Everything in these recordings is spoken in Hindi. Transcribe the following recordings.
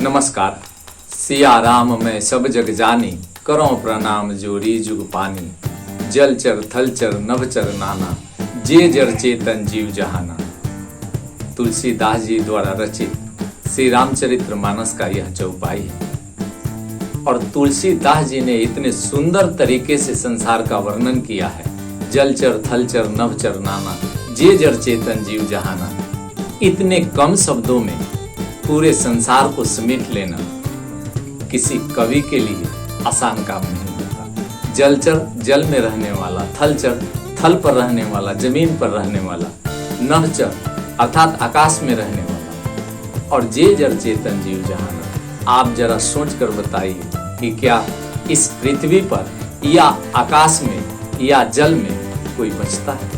नमस्कार। सिया राम मैं सब जग जानी, करो प्रणाम जोरी जुग पानी। जलचर थलचर नभचर नाना, जे जर चेतन जीव जहाना। तुलसीदास जी द्वारा रचित श्री रामचरितमानस का यह चौपाई है और तुलसीदास जी ने इतने सुंदर तरीके से संसार का वर्णन किया है। जलचर थलचर नभचर नाना, जे जर चेतन जीव जहाना। इतने कम शब्दों में पूरे संसार को समेट लेना किसी कवि के लिए आसान काम नहीं होता। जलचर जल में रहने वाला, थलचर थल पर रहने वाला, जमीन पर रहने वाला, नभचर अर्थात आकाश में रहने वाला, और जे जर चेतन जीव जहाना। आप जरा सोच कर बताइए कि क्या इस पृथ्वी पर या आकाश में या जल में कोई बचता है?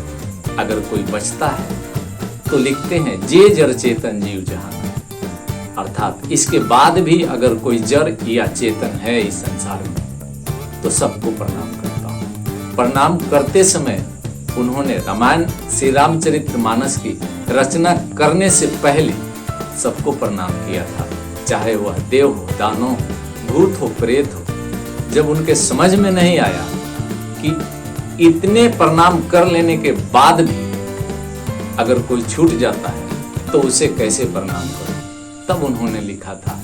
अगर कोई बचता है तो लिखते हैं जे जर चेतन जीव जहाना, अर्थात इसके बाद भी अगर कोई जड़ या चेतन है इस संसार में तो सबको प्रणाम करता हूँ। प्रणाम करते समय उन्होंने रामायण श्री रामचरितमानस की रचना करने से पहले सबको प्रणाम किया था, चाहे वह देव हो, दानव हो, भूत हो, प्रेत हो। जब उनके समझ में नहीं आया कि इतने प्रणाम कर लेने के बाद भी अगर कोई छूट जाता है तो उसे कैसे प्रणाम करो, तब उन्होंने लिखा था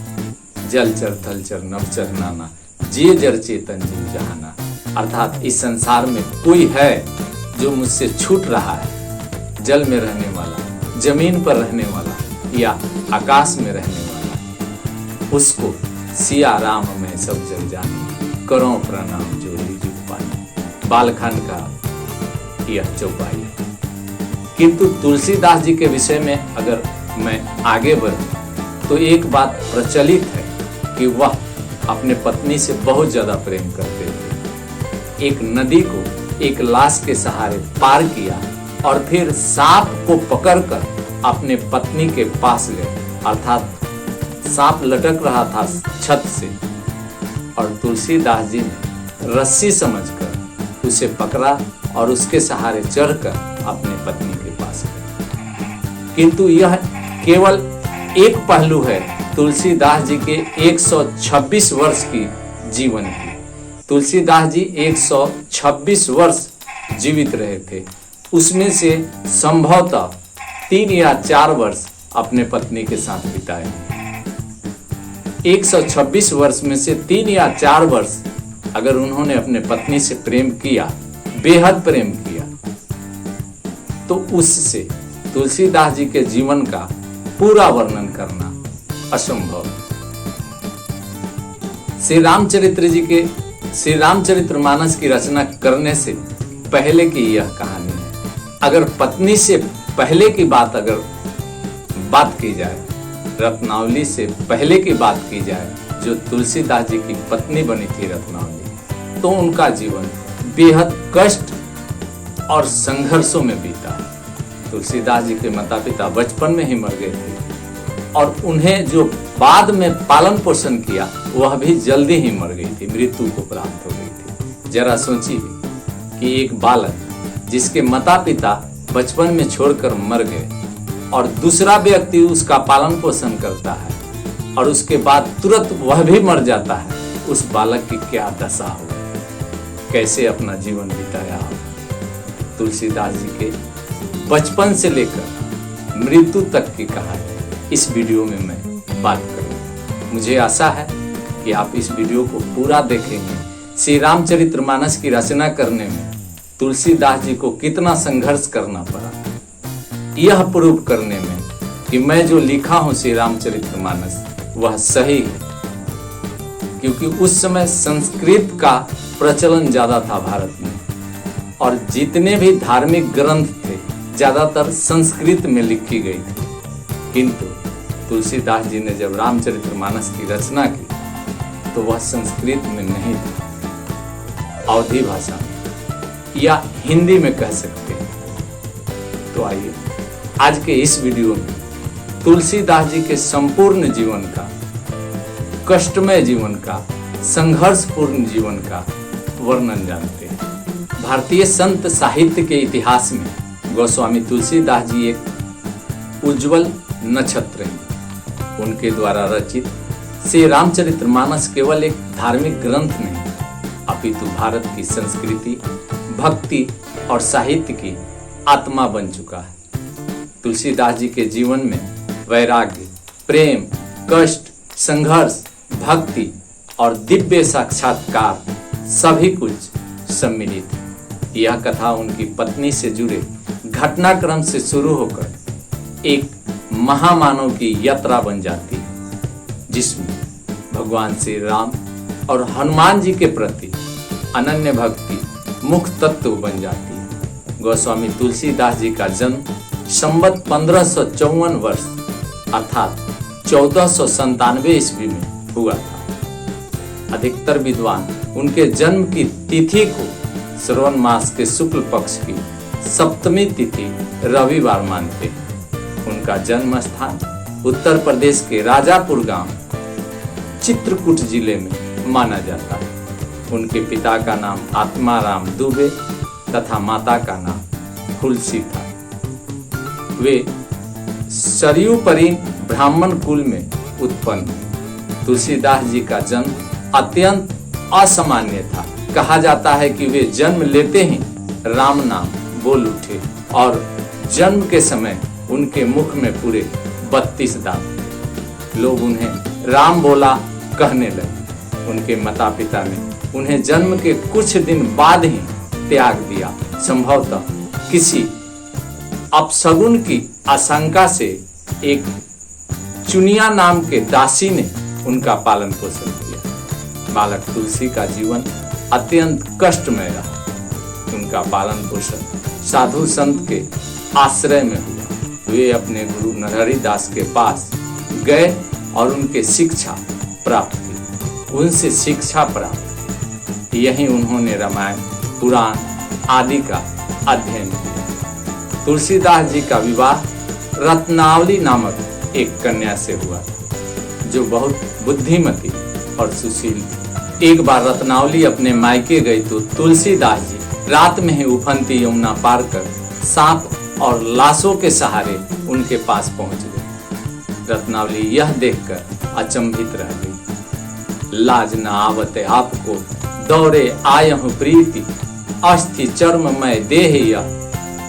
जलचर थलचर नभचर नाना, जे जर चेतन जीव जहाना। अर्थात इस संसार में कोई है जो मुझसे छूट रहा है, जल में रहने वाला, जमीन पर रहने वाला या आकाश में रहने वाला, उसको सिया राम में सब जग जानी, करो प्रणाम जोरी जुग पानी। बालखंड का यह चौपाई है। किंतु तुलसीदास जी के विषय में अगर मैं आगे बढ़ूं तो एक बात प्रचलित है कि वह अपने पत्नी से बहुत ज्यादा प्रेम करते थे। एक नदी को एक लाश के सहारे पार किया और फिर सांप को पकड़कर अपने पत्नी के पास गए, अर्थात सांप लटक रहा था छत से और तुलसीदास जी ने रस्सी समझकर उसे पकड़ा और उसके सहारे चढ़कर अपने पत्नी के पास गए। किंतु यह केवल एक पहलू है तुलसीदास जी के 126 वर्ष की जीवन की। तुलसीदास जी 126 वर्ष जीवित रहे थे, उसमें से संभवतः 3 या 4 वर्ष अपने पत्नी के साथ बिताए। 126 वर्ष में से 3 या 4 वर्ष अगर उन्होंने अपने पत्नी से प्रेम किया, बेहद प्रेम किया, तो उससे तुलसीदास जी के जीवन का पूरा वर्णन करना असंभव। श्री रामचरितमानस की रचना करने से पहले की यह कहानी है। अगर पत्नी से पहले की बात की जाए, रत्नावली से पहले की बात की जाए, जो तुलसीदास जी की पत्नी बनी थी रत्नावली, तो उनका जीवन बेहद कष्ट और संघर्षों में बीता। तुलसीदास जी के माता पिता बचपन में ही मर गए थे और उन्हें जो बाद में पालन पोषण किया वह भी जल्दी ही मर गई थी, मृत्यु को प्राप्त हो गई थी। जरा सोचिए कि एक बालक जिसके माता पिता बचपन में छोड़कर मर गए और दूसरा व्यक्ति उसका पालन पोषण करता है और उसके बाद तुरंत वह भी मर जाता है, उस बालक की क्या दशा हो, कैसे अपना जीवन बिताया हो। तुलसीदास जी के बचपन से लेकर मृत्यु तक की कहानी इस वीडियो में मैं बात करूँ। मुझे आशा है कि आप इस वीडियो को पूरा देखेंगे। श्री रामचरितमानस की रचना करने में तुलसीदास जी को कितना संघर्ष करना पड़ा, यह प्रूव करने में कि मैं जो लिखा हूँ श्री रामचरितमानस वह सही है, क्योंकि उस समय संस्कृत का प्रचलन ज्यादा था भारत में और जितने भी धार्मिक ग्रंथ थे ज्यादातर संस्कृत में लिखी गई थी। किंतु तुलसीदास जी ने जब रामचरितमानस की रचना की तो वह संस्कृत में नहीं था, अवधी भाषा में या हिंदी में कह सकते हैं। तो आइए आज के इस वीडियो में तुलसीदास जी के संपूर्ण जीवन का, कष्टमय जीवन का, संघर्षपूर्ण जीवन का वर्णन जानते हैं। भारतीय संत साहित्य के इतिहास में गोस्वामी तुलसीदास जी एक उज्जवल नक्षत्र हैं। उनके द्वारा रचित से रामचरितमानस केवल एक धार्मिक ग्रंथ नहीं, अपितु भारत की संस्कृति, भक्ति और साहित्य की आत्मा बन चुका है। तुलसीदास जी के जीवन में वैराग्य, प्रेम, कष्ट, संघर्ष, भक्ति और दिव्य साक्षात्कार सभी कुछ सम्मिलित है। यह कथा उनकी पत्नी से जुड़े घटनाक्रम से शुरू होकर एक महामानव की यात्रा बन जाती है, जिसमें भगवान श्री राम और हनुमान जी के प्रति अनन्य भक्ति मुख्य तत्व बन जाती है। गोस्वामी तुलसीदास जी का जन्म संवत 1554 वर्ष अर्थात 1497 ईस्वी में हुआ था। अधिकतर विद्वान उनके जन्म की तिथि को श्रवण मास के शुक्ल पक्ष की सप्तमी तिथि रविवार मानते हैं। उनका जन्म स्थान उत्तर प्रदेश के राजापुर गांव चित्रकूट जिले में माना जाता है। उनके पिता का नाम आत्माराम दुबे तथा माता का नाम तुलसी था। वे सरयू परी ब्राह्मण कुल में उत्पन्न। तुलसीदास जी का जन्म अत्यंत असामान्य था। कहा जाता है कि वे जन्म लेते ही राम नाम बोल उठे और जन्म के समय उनके मुख में पूरे 32 दांत। लोग उन्हें राम बोला कहने लगे। उनके माता पिता ने उन्हें जन्म के कुछ दिन बाद ही त्याग दिया। संभवतः किसी अपशगुन की आशंका से एक चुनिया नाम के दासी ने उनका पालन पोषण किया। बालक तुलसी का जीवन अत्यंत कष्टमय रहा। उनका पालन पोषण साधु संत के आश्रय में हुआ। वे अपने गुरु नरहरि दास के पास गए और उनके शिक्षा प्राप्त की। उनसे शिक्षा प्राप्त, यही उन्होंने रामायण, पुराण आदि का अध्ययन किया। तुलसीदास जी का विवाह रत्नावली नामक एक कन्या से हुआ, जो बहुत बुद्धिमती और सुशील थी। एक बार रत्नावली अपने मायके गई तो तुलसीदास जी रात में ही उफनती यमुना पार कर सांप और लाशों के सहारे उनके पास पहुंच गए। रत्नावली यह देखकर अचंभित रह गई। लाज न आवते आपको दौड़े आयहु प्रीति, अस्थि चर्ममय देह यह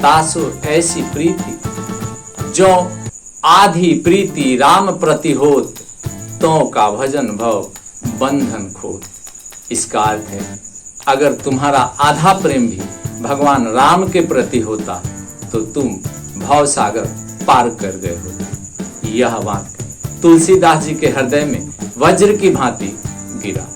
तासो ऐसी प्रीति, जो आधी प्रीति राम प्रति होत, तो का भजन भव बंधन खोत। इसका अर्थ है, अगर तुम्हारा आधा प्रेम भी भगवान राम के प्रति होता तो तुम भव सागर पार कर गए होते। यह वाक्य तुलसीदास जी के हृदय में वज्र की भांति गिरा।